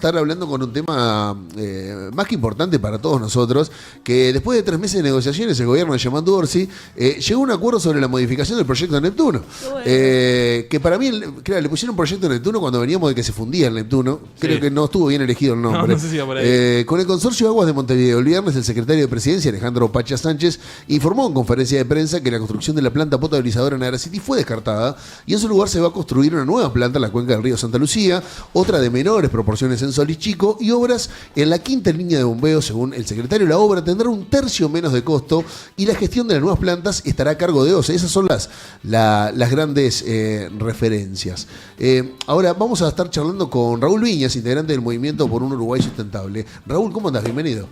estar hablando con un tema más que importante para todos nosotros, que después de 3 meses de negociaciones, el gobierno de Germán Dorsey llegó a un acuerdo sobre la modificación del proyecto de Neptuno. Bueno. Que para mí, claro, le pusieron proyecto de Neptuno cuando veníamos de que se fundía el Neptuno. Creo que no estuvo bien elegido el nombre. No sé si iba por ahí. Con el Consorcio de Aguas de Montevideo, el viernes, el secretario de Presidencia, Alejandro Pacha Sánchez, informó en conferencia de prensa que la construcción de la planta potabilizadora en Agra City fue descartada y en su lugar se va a construir una nueva planta en la cuenca del río Santa Lucía, otra de menores proporciones en Solís Chico y obras en la quinta línea de bombeo. Según el secretario, la obra tendrá un tercio menos de costo y la gestión de las nuevas plantas estará a cargo de OCE. Esas son las grandes referencias. Ahora vamos a estar charlando con Raúl Viñas, integrante del Movimiento por un Uruguay Sustentable. Raúl, ¿cómo andás? Bienvenido.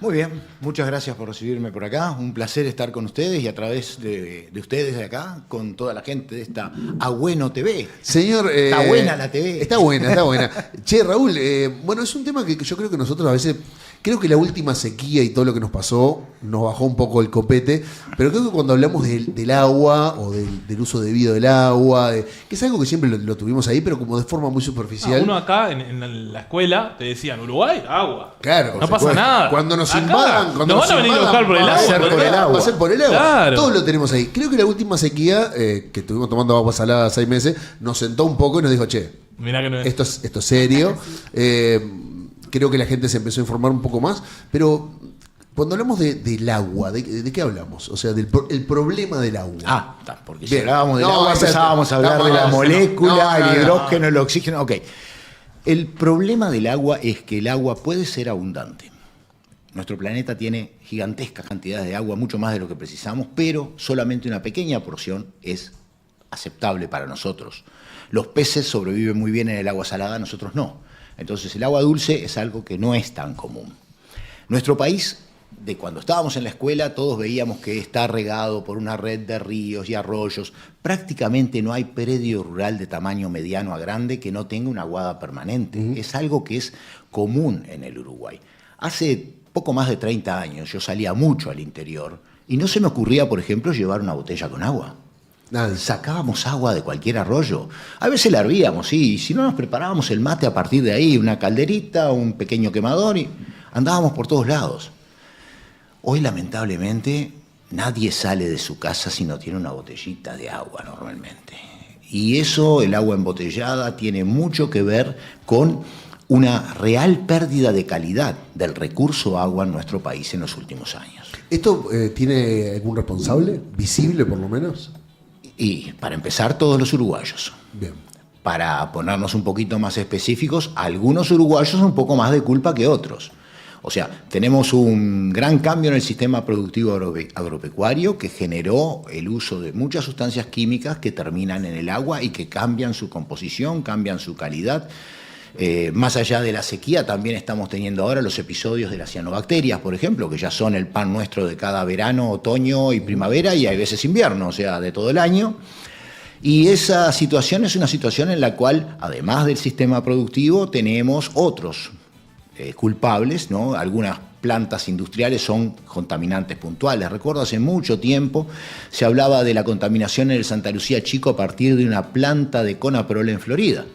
Muy bien, muchas gracias por recibirme por acá. Un placer estar con ustedes y a través de ustedes de acá, con toda la gente de esta Agüeno TV. Señor, está buena la TV. Está buena, está buena. Che, Raúl, bueno, es un tema que yo creo que nosotros a veces, creo que la última sequía y todo lo que nos pasó nos bajó un poco el copete, pero creo que cuando hablamos del agua o del uso debido del agua, que es algo que siempre lo tuvimos ahí, pero como de forma muy superficial. Uno acá en la escuela te decían, Uruguay, agua. Claro. No pasa nada. Cuando nos acá, invadan, cuando nos van a venir a buscar por el agua. Va a ser por el agua. Claro. Todos lo tenemos ahí. Creo que la última sequía, que estuvimos tomando agua salada 6 meses, nos sentó un poco y nos dijo, che, mirá que no es. Esto es serio. Creo que la gente se empezó a informar un poco más, pero cuando hablamos del agua, ¿de qué hablamos? O sea, el problema del agua. Porque si hablábamos del agua empezábamos a hablar de la molécula, el hidrógeno, el oxígeno. Ok. El problema del agua es que el agua puede ser abundante. Nuestro planeta tiene gigantescas cantidades de agua, mucho más de lo que precisamos, pero solamente una pequeña porción es aceptable para nosotros. Los peces sobreviven muy bien en el agua salada, nosotros no. Entonces el agua dulce es algo que no es tan común. Nuestro país, de cuando estábamos en la escuela, todos veíamos que está regado por una red de ríos y arroyos. Prácticamente no hay predio rural de tamaño mediano a grande que no tenga una aguada permanente. Es algo que es común en el Uruguay. Hace poco más de 30 años yo salía mucho al interior y no se me ocurría, por ejemplo, llevar una botella con agua. Sacábamos agua de cualquier arroyo. A veces la hervíamos, sí, y si no nos preparábamos el mate a partir de ahí, una calderita, un pequeño quemador, y andábamos por todos lados. Hoy, lamentablemente, nadie sale de su casa si no tiene una botellita de agua normalmente. Y eso, el agua embotellada, tiene mucho que ver con una real pérdida de calidad del recurso agua en nuestro país en los últimos años. ¿Esto tiene algún responsable, visible por lo menos? Y para empezar, todos los uruguayos. Bien. Para ponernos un poquito más específicos, algunos uruguayos un poco más de culpa que otros. O sea, tenemos un gran cambio en el sistema productivo agropecuario que generó el uso de muchas sustancias químicas que terminan en el agua y que cambian su composición, cambian su calidad. Más allá de la sequía, también estamos teniendo ahora los episodios de las cianobacterias, por ejemplo, que ya son el pan nuestro de cada verano, otoño y primavera, y hay veces invierno, o sea, de todo el año. Y esa situación es una situación en la cual, además del sistema productivo, tenemos otros culpables, ¿no? Algunas plantas industriales son contaminantes puntuales. Recuerdo hace mucho tiempo se hablaba de la contaminación en el Santa Lucía Chico a partir de una planta de Conaprol en Florida.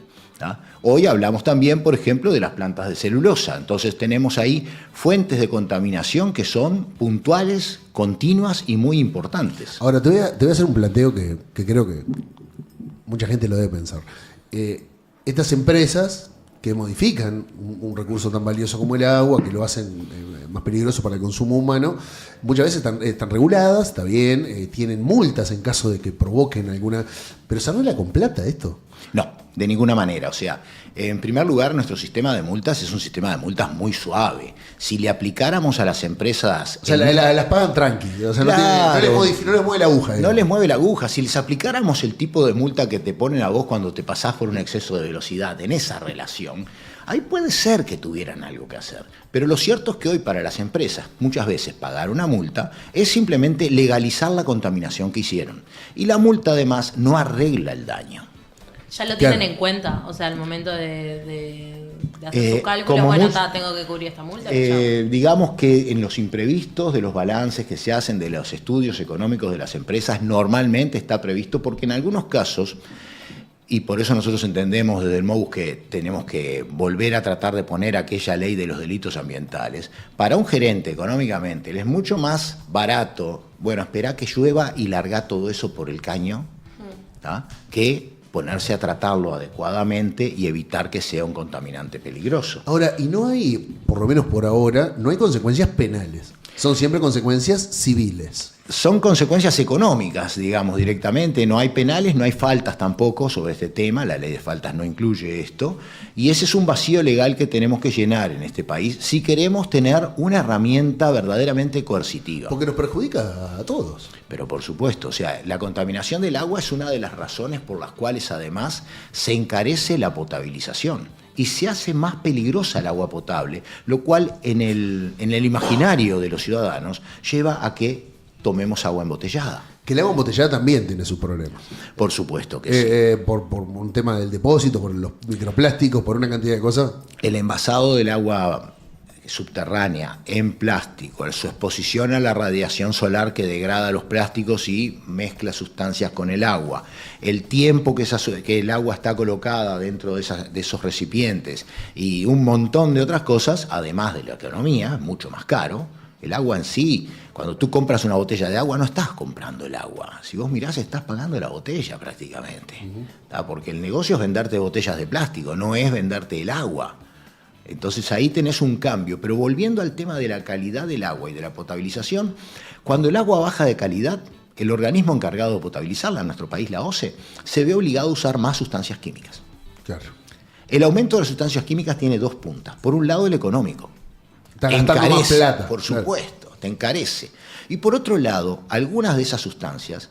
Hoy hablamos también, por ejemplo, de las plantas de celulosa. Entonces tenemos ahí fuentes de contaminación que son puntuales, continuas y muy importantes. Ahora te voy a hacer un planteo que creo que mucha gente lo debe pensar. Estas empresas que modifican un recurso tan valioso como el agua, que lo hacen más peligroso para el consumo humano, muchas veces están reguladas, está bien, tienen multas en caso de que provoquen alguna... ¿Pero se arregla con plata esto? No, de ninguna manera. O sea, en primer lugar, nuestro sistema de multas es un sistema de multas muy suave. Si le aplicáramos a las empresas... O sea, las pagan tranqui. O sea, claro, no les mueve la aguja. No les mueve la aguja. Si les aplicáramos el tipo de multa que te ponen a vos cuando te pasás por un exceso de velocidad en esa relación, ahí puede ser que tuvieran algo que hacer. Pero lo cierto es que hoy para las empresas, muchas veces pagar una multa es simplemente legalizar la contaminación que hicieron. Y la multa además no arregla el daño. Ya lo tienen en cuenta, o sea, al momento de hacer su cálculo, bueno, tengo que cubrir esta multa. Digamos que en los imprevistos de los balances que se hacen de los estudios económicos de las empresas, normalmente está previsto porque en algunos casos Y por eso nosotros entendemos desde el MOUS que tenemos que volver a tratar de poner aquella ley de los delitos ambientales. Para un gerente, económicamente, le es mucho más barato, bueno, esperar que llueva y largar todo eso por el caño, ¿tá? Que ponerse a tratarlo adecuadamente y evitar que sea un contaminante peligroso. Ahora, y no hay, por lo menos por ahora, no hay consecuencias penales. Son siempre consecuencias civiles. Son consecuencias económicas, digamos, directamente. No hay penales, no hay faltas tampoco sobre este tema. La ley de faltas no incluye esto. Y ese es un vacío legal que tenemos que llenar en este país si queremos tener una herramienta verdaderamente coercitiva. Porque nos perjudica a todos. Pero por supuesto, o sea, la contaminación del agua es una de las razones por las cuales además se encarece la potabilización. Y se hace más peligrosa el agua potable, lo cual en el imaginario de los ciudadanos lleva a que tomemos agua embotellada. Que el agua embotellada también tiene sus problemas. Por supuesto que sí. Por un tema del depósito, por los microplásticos, por una cantidad de cosas. El envasado del agua subterránea en plástico, su exposición a la radiación solar que degrada los plásticos y mezcla sustancias con el agua, el tiempo que el agua está colocada dentro de esos recipientes y un montón de otras cosas, además de la economía, mucho más caro. El agua en sí, cuando tú compras una botella de agua, no estás comprando el agua. Si vos mirás, estás pagando la botella prácticamente. Porque el negocio es venderte botellas de plástico, no es venderte el agua. Entonces ahí tenés un cambio. Pero volviendo al tema de la calidad del agua y de la potabilización, cuando el agua baja de calidad, el organismo encargado de potabilizarla, en nuestro país la OCE, se ve obligado a usar más sustancias químicas. Claro. El aumento de las sustancias químicas tiene dos puntas. Por un lado, el económico. Encarece, más plata. Por supuesto, claro. Te encarece. Y por otro lado, algunas de esas sustancias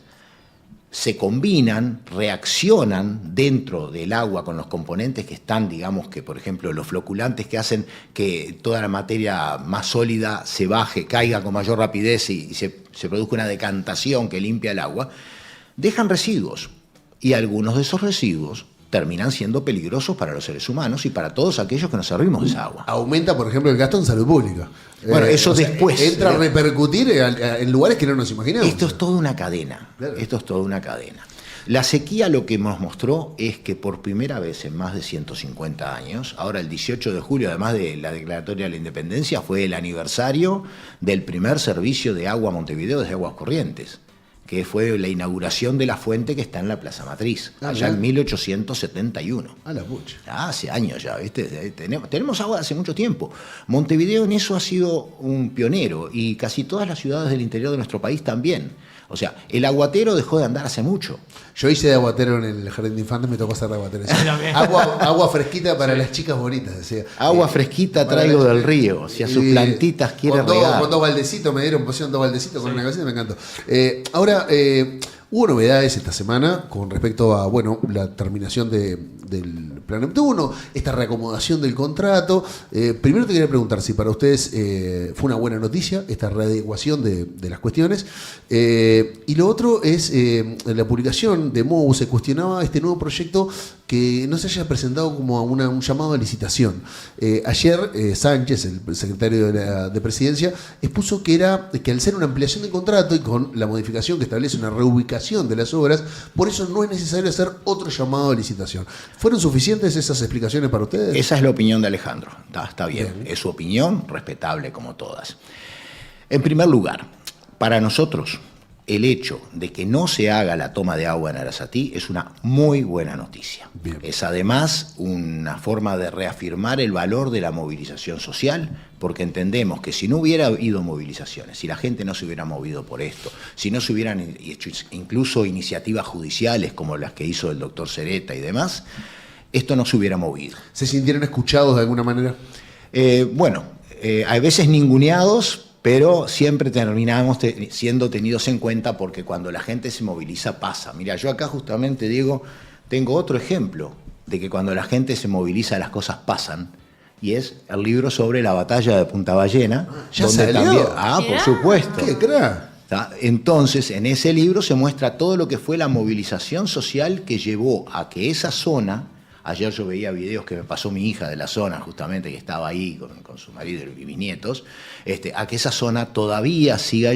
se combinan, reaccionan dentro del agua con los componentes que están, digamos que, por ejemplo, los floculantes que hacen que toda la materia más sólida se baje, caiga con mayor rapidez y se produzca una decantación que limpia el agua, dejan residuos. Y algunos de esos residuos terminan siendo peligrosos para los seres humanos y para todos aquellos que nos servimos de esa agua. Aumenta, por ejemplo, el gasto en salud pública. Bueno, eso después. Entra a repercutir en lugares que no nos imaginamos. Esto es toda una cadena. Claro. Esto es toda una cadena. La sequía lo que nos mostró es que por primera vez en más de 150 años, ahora el 18 de julio, además de la declaratoria de la independencia, fue el aniversario del primer servicio de agua a Montevideo desde Aguas Corrientes, que fue la inauguración de la fuente que está en la Plaza Matriz, allá en 1871. A la pucha. Hace años ya, ¿viste? Tenemos agua hace mucho tiempo. Montevideo en eso ha sido un pionero y casi todas las ciudades del interior de nuestro país también. O sea, el aguatero dejó de andar hace mucho. Yo hice de aguatero en el jardín de infantes, me tocó hacer de aguatero. Agua fresquita para las chicas bonitas, decía. Agua fresquita traigo del río, si a sus plantitas quiere regar. Con dos baldecitos, me dieron posición dos baldecitos con una cabecita, me encantó. Ahora, hubo novedades esta semana con respecto a, bueno, la terminación del Plan Neptuno 1, esta reacomodación del contrato. Primero te quería preguntar si para ustedes fue una buena noticia esta readecuación de las cuestiones. Y lo otro es la publicación de MOU se cuestionaba este nuevo proyecto que no se haya presentado como un llamado a licitación. Ayer Sánchez, el secretario de Presidencia, expuso que al ser una ampliación de contrato y con la modificación que establece una reubicación de las obras, por eso no es necesario hacer otro llamado a licitación. ¿Fueron suficientes esas explicaciones para ustedes? Esa es la opinión de Alejandro. Está bien. Es su opinión, respetable como todas. En primer lugar, para nosotros, el hecho de que no se haga la toma de agua en Arasatí es una muy buena noticia. Bien. Es además una forma de reafirmar el valor de la movilización social, porque entendemos que si no hubiera habido movilizaciones, si la gente no se hubiera movido por esto, si no se hubieran hecho incluso iniciativas judiciales como las que hizo el doctor Cereta y demás, esto no se hubiera movido. ¿Se sintieron escuchados de alguna manera? A veces ninguneados, pero siempre terminamos siendo tenidos en cuenta porque cuando la gente se moviliza pasa. Mira, yo acá justamente, Diego, tengo otro ejemplo de que cuando la gente se moviliza las cosas pasan, y es el libro sobre la batalla de Punta Ballena. ¿Ya salió? Por supuesto. ¿Qué crack? Entonces, en ese libro se muestra todo lo que fue la movilización social que llevó a que esa zona, ayer yo veía videos que me pasó mi hija de la zona, justamente, que estaba ahí con su marido y mis nietos, a que esa zona todavía siga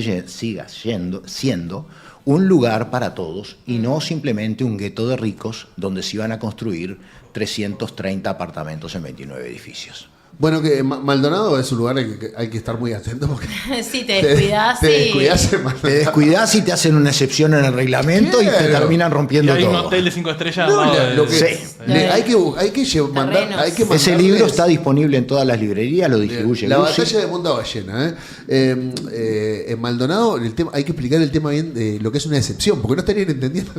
siendo un lugar para todos y no simplemente un gueto de ricos donde se iban a construir 330 apartamentos en 29 edificios. Bueno, que Maldonado es un lugar que hay que estar muy atento porque sí, te descuidás. Te descuidás en Maldonado. Te descuidás y te hacen una excepción en el reglamento y te terminan rompiendo y hay todo. un hotel de 5 estrellas. No, al lado de- lo que, Sí. hay que mandar. Ese libro está disponible en todas las librerías, lo distribuye La Lucy. batalla de Punta Ballena. En Maldonado el tema, hay que explicar el tema bien de lo que es una excepción, porque no estarían entendiendo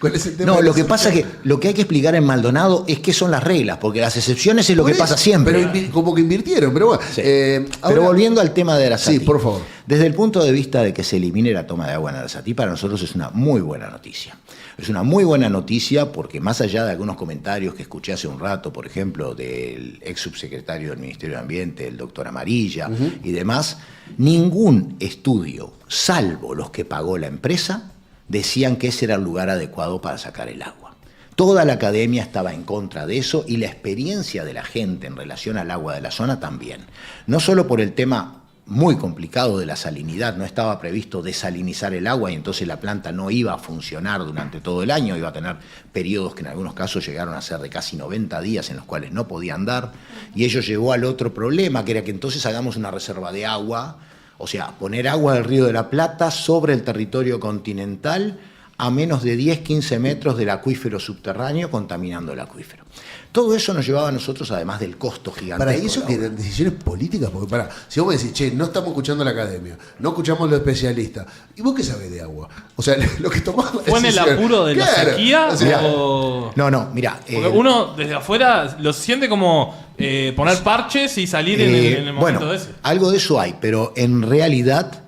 cuál es el tema. No, de la lo que excepción. pasa es que lo que hay que explicar en Maldonado es qué son las reglas, porque las excepciones es lo Por que eso, pasa siempre. Pero como que invirtieron, pero bueno. Sí. Ahora- Pero volviendo al tema de Arasati. Sí, por favor. Desde el punto de vista de que se elimine la toma de agua en Arasati, para nosotros es una muy buena noticia. Es una muy buena noticia porque más allá de algunos comentarios que escuché hace un rato, por ejemplo, del ex subsecretario del Ministerio de Ambiente, el doctor Amarilla y demás, ningún estudio, salvo los que pagó la empresa, decían que ese era el lugar adecuado para sacar el agua. Toda la academia estaba en contra de eso y la experiencia de la gente en relación al agua de la zona también. No solo por el tema muy complicado de la salinidad, no estaba previsto desalinizar el agua y entonces la planta no iba a funcionar durante todo el año, iba a tener periodos que en algunos casos llegaron a ser de casi 90 días en los cuales no podía andar, y ello llevó al otro problema, que era que entonces hagamos una reserva de agua, o sea, poner agua del Río de la Plata sobre el territorio continental a menos de 10-15 metros del acuífero subterráneo, contaminando el acuífero. Todo eso nos llevaba a nosotros, además del costo gigantesco. Para eso que eran decisiones políticas, porque si vos me decís, che, no estamos escuchando a la academia, no escuchamos a los especialistas, ¿y vos qué sabés de agua? O sea, lo que tomás la ¿Fue en el decisión. apuro de la Claro, sequía? o sea, o... No, mira. Porque uno desde afuera lo siente como poner parches y salir en el momento bueno, ese. algo de eso hay, pero en realidad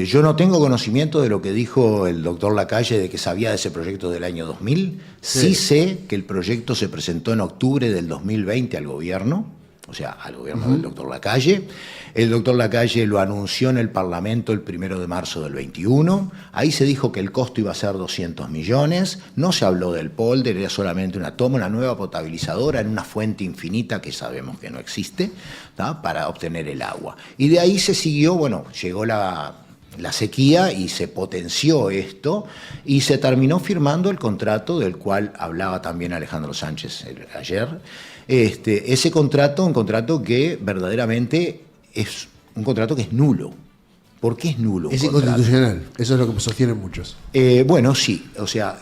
yo no tengo conocimiento de lo que dijo el doctor Lacalle de que sabía de ese proyecto del año 2000. Sí sé que el proyecto se presentó en octubre del 2020 al gobierno, o sea, al gobierno del doctor Lacalle. El doctor Lacalle lo anunció en el Parlamento el 1 de marzo del 21. Ahí se dijo que el costo iba a ser 200 millones. No se habló del polder, era solamente una toma, una nueva potabilizadora en una fuente infinita que sabemos que no existe, ¿tá? Para obtener el agua. Y de ahí se siguió, bueno, llegó la sequía y se potenció esto y se terminó firmando el contrato del cual hablaba también Alejandro Sánchez ayer. Ese contrato, un contrato que verdaderamente es un contrato que es nulo. ¿Por qué es nulo? Es inconstitucional, eso es lo que sostienen muchos. Bueno, sí, o sea,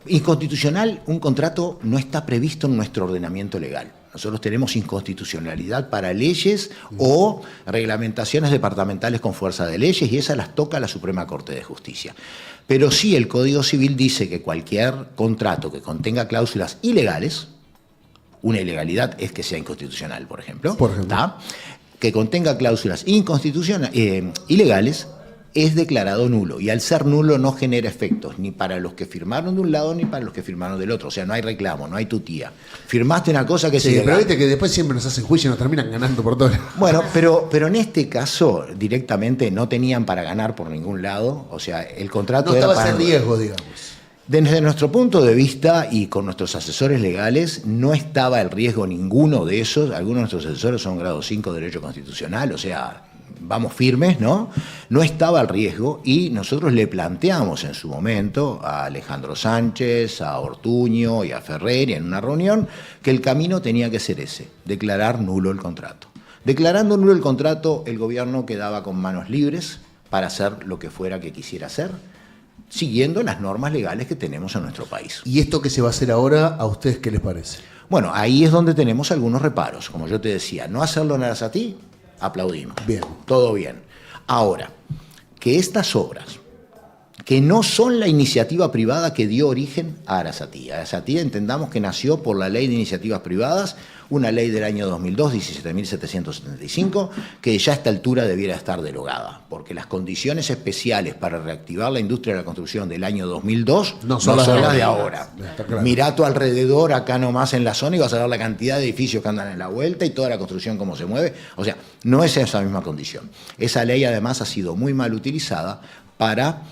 inconstitucional, un contrato no está previsto en nuestro ordenamiento legal. Nosotros tenemos inconstitucionalidad para leyes o reglamentaciones departamentales con fuerza de leyes y esas las toca la Suprema Corte de Justicia. Pero sí, el Código Civil dice que cualquier contrato que contenga cláusulas ilegales, una ilegalidad es que sea inconstitucional, por ejemplo. ¿Tá? Que contenga cláusulas ilegales, es declarado nulo. Y al ser nulo no genera efectos, ni para los que firmaron de un lado ni para los que firmaron del otro. O sea, no hay reclamo, no hay tutía. Firmaste una cosa que es ilegal. Pero viste que después siempre nos hacen juicio y nos terminan ganando por todo. Bueno, pero en este caso directamente no tenían para ganar por ningún lado. O sea, el contrato No era estaba para... ese riesgo, digamos. Desde nuestro punto de vista y con nuestros asesores legales, no estaba el riesgo ninguno de esos. Algunos de nuestros asesores son grado 5 de Derecho Constitucional, o sea, vamos firmes, ¿no? No estaba el riesgo y nosotros le planteamos en su momento a Alejandro Sánchez, a Ortuño y a Ferrer en una reunión que el camino tenía que ser ese, declarar nulo el contrato. Declarando nulo el contrato, el gobierno quedaba con manos libres para hacer lo que fuera que quisiera hacer, siguiendo las normas legales que tenemos en nuestro país. ¿Y esto que se va a hacer ahora, a ustedes qué les parece? Bueno, ahí es donde tenemos algunos reparos. Como yo te decía, no hacerlo en Arasatí, aplaudimos. Bien. Todo bien. Ahora, que estas obras, que no son la iniciativa privada que dio origen a Arasatí. Arasatí entendamos que nació por la Ley de Iniciativas Privadas, una ley del año 2002, 17.775, que ya a esta altura debiera estar derogada, porque las condiciones especiales para reactivar la industria de la construcción del año 2002 no son las de ahora. Claro. Mirá a tu alrededor, acá nomás en la zona, y vas a ver la cantidad de edificios que andan en la vuelta y toda la construcción cómo se mueve. O sea, no es esa misma condición. Esa ley además ha sido muy mal utilizada para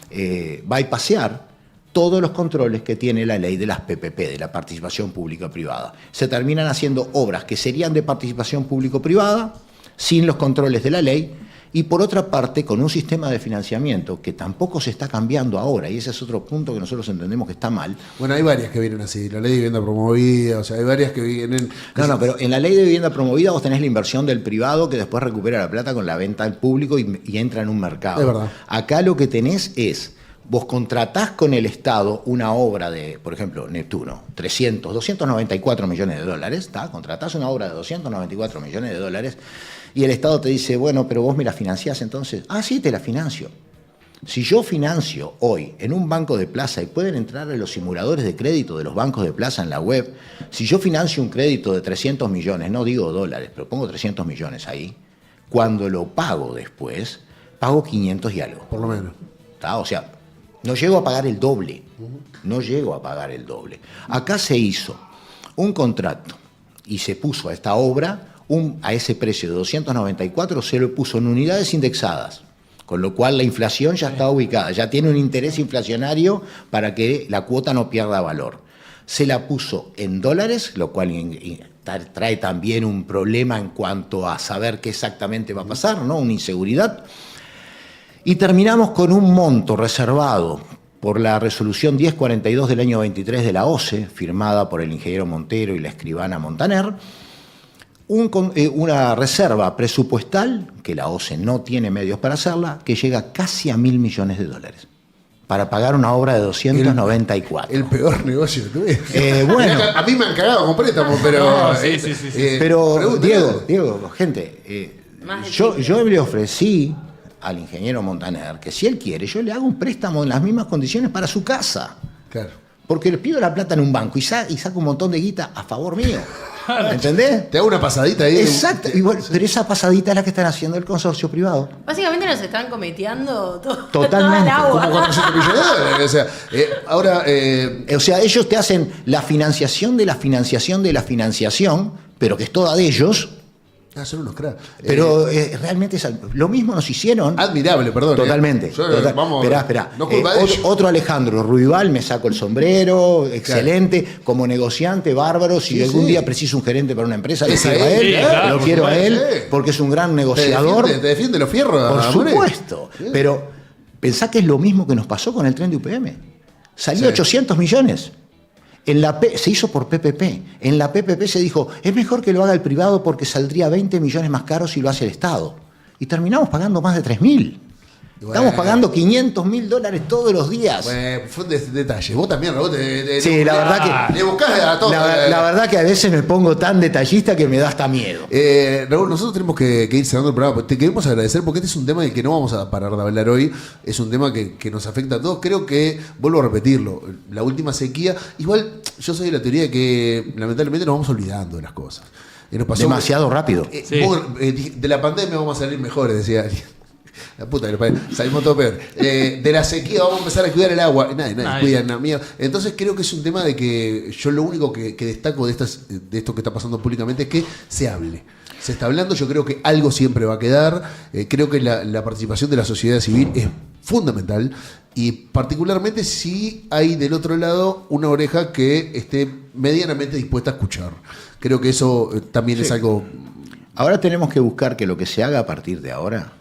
bypassear todos los controles que tiene la ley de las PPP, de la participación pública-privada. Se terminan haciendo obras que serían de participación público-privada, sin los controles de la ley, y por otra parte con un sistema de financiamiento que tampoco se está cambiando ahora, y ese es otro punto que nosotros entendemos que está mal. Bueno, hay varias que vienen así, la ley de vivienda promovida, o sea, hay varias que vienen... No, pero en la ley de vivienda promovida vos tenés la inversión del privado que después recupera la plata con la venta al público y entra en un mercado. Es verdad. Acá lo que tenés es, vos contratás con el Estado una obra de, por ejemplo, Neptuno, 294 millones de dólares, contratás una obra de 294 millones de dólares, y el Estado te dice, bueno, pero vos me la financiás entonces. Ah, sí, te la financio. Si yo financio hoy en un banco de plaza, y pueden entrar en los simuladores de crédito de los bancos de plaza en la web, si yo financio un crédito de 300 millones, no digo dólares, pero pongo 300 millones ahí, cuando lo pago después, pago 500 y algo. Por lo menos. O sea, no llego a pagar el doble. No llego a pagar el doble. Acá se hizo un contrato y se puso a esta obra a ese precio de 294, se lo puso en unidades indexadas, con lo cual la inflación ya está ubicada, ya tiene un interés inflacionario para que la cuota no pierda valor. Se la puso en dólares, lo cual trae también un problema en cuanto a saber qué exactamente va a pasar, ¿no? Una inseguridad. Y terminamos con un monto reservado por la resolución 1042 del año 23 de la OCE, firmada por el ingeniero Montero y la escribana Montaner, una reserva presupuestal, que la OCE no tiene medios para hacerla, que llega casi a 1.000 millones de dólares, para pagar una obra de 294. El peor negocio que tuve. Bueno. A mí me han cagado con préstamos, pero... No, sí. Pero, Diego, gente, yo le ofrecí al ingeniero Montaner que si él quiere, yo le hago un préstamo en las mismas condiciones para su casa. Claro. Porque le pido la plata en un banco y saco un montón de guita a favor mío. ¿Entendés? Te hago una pasadita ahí. Exacto. Y bueno, pero esa pasadita es la que están haciendo el consorcio privado. Básicamente nos están cometiendo Totalmente. toda el agua. Como 400 millones de dólares. O sea, ahora... O sea, ellos te hacen la financiación de la financiación de la financiación, pero que es toda de ellos. Son unos cracks. Pero realmente lo mismo nos hicieron. Admirable, perdón. Totalmente. Vamos, Esperá. No culpa de ellos. Otro Alejandro Ruibal, me saco el sombrero, excelente, claro. Como negociante, bárbaro. Si algún día preciso un gerente para una empresa, lo quiero a él. Lo quiero a él, porque es un gran negociador. Te defiende los fierros. Por supuesto. Sí. Pero pensá que es lo mismo que nos pasó con el tren de UPM. Salió 800 millones. Se hizo por PPP. En la PPP se dijo, es mejor que lo haga el privado porque saldría 20 millones más caro si lo hace el Estado. Y terminamos pagando más de 3.000. Estamos pagando $500.000 todos los días. Bueno, fue un detalle. Vos también, Raúl. Sí, la verdad que... Le buscás a todo. La verdad que a veces me pongo tan detallista que me da hasta miedo. Raúl, nosotros tenemos que ir cerrando el programa. Te queremos agradecer porque este es un tema del que no vamos a parar de hablar hoy. Es un tema que nos afecta a todos. Creo que, vuelvo a repetirlo, la última sequía... Igual, yo soy de la teoría de que lamentablemente nos vamos olvidando de las cosas. Nos pasó demasiado rápido. De la pandemia vamos a salir mejores, decía alguien. La puta que lo parió. Salimos todo peor. De la sequía vamos a empezar a cuidar el agua. Nadie cuida nada mío. Entonces creo que es un tema de que yo lo único que destaco de esto que está pasando públicamente es que se hable. Se está hablando, yo creo que algo siempre va a quedar. Creo que la participación de la sociedad civil es fundamental y particularmente si hay del otro lado una oreja que esté medianamente dispuesta a escuchar. Creo que eso también es algo... Ahora tenemos que buscar que lo que se haga a partir de ahora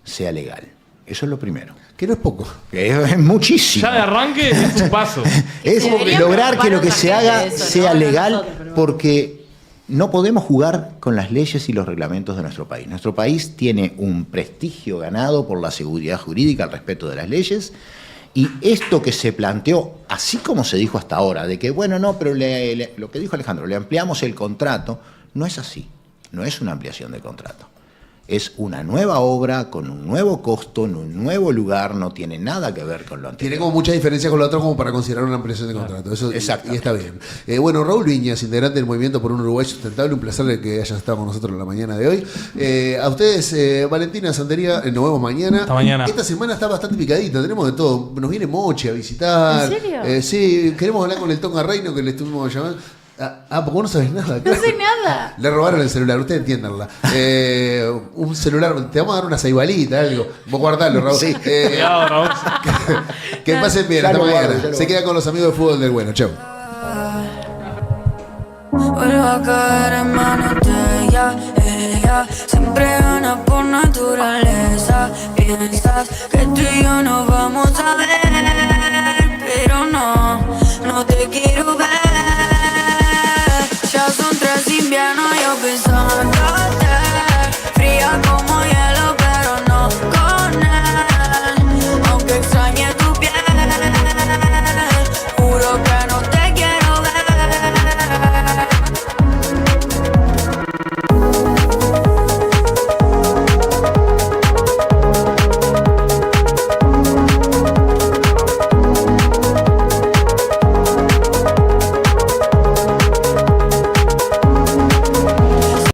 sea legal. Eso es lo primero. Que no es poco. Es muchísimo. Ya de arranque es un paso. Es lograr que lo que se haga sea legal, porque no podemos jugar con las leyes y los reglamentos de nuestro país. Nuestro país tiene un prestigio ganado por la seguridad jurídica, el respeto de las leyes, y esto que se planteó, así como se dijo hasta ahora, de que, bueno, no, pero lo que dijo Alejandro, le ampliamos el contrato, no es así. No es una ampliación del contrato. Es una nueva obra con un nuevo costo, en un nuevo lugar, no tiene nada que ver con lo anterior. Tiene como mucha diferencia con lo otro como para considerar una ampliación de contrato. Eso, y está bien. Bueno, Raúl Viñas, integrante del Movimiento por un Uruguay Sustentable, un placer que hayas estado con nosotros en la mañana de hoy. A ustedes, Valentina Santería, nos vemos mañana. Hasta mañana. Esta semana está bastante picadita, tenemos de todo. Nos viene Mochi a visitar. ¿En serio? Sí, queremos hablar con el Tonga Reino que le estuvimos llamando. Porque vos no sabés nada. Claro. No sé nada. Le robaron el celular, ustedes entiéndanla. Un celular, te vamos a dar una saibalita, algo. Vos guardalo, Raúl. Sí. Cuidado, Raúl. Que pasen bien, hasta mañana. Se queda con los amigos de fútbol del bueno. Chau. Vuelvo a caer en manos de ella. Siempre gana por naturaleza. Piensas que tú y yo nos vamos a ver, pero no te quiero ver. Ya son 3 inviernos, yo pensando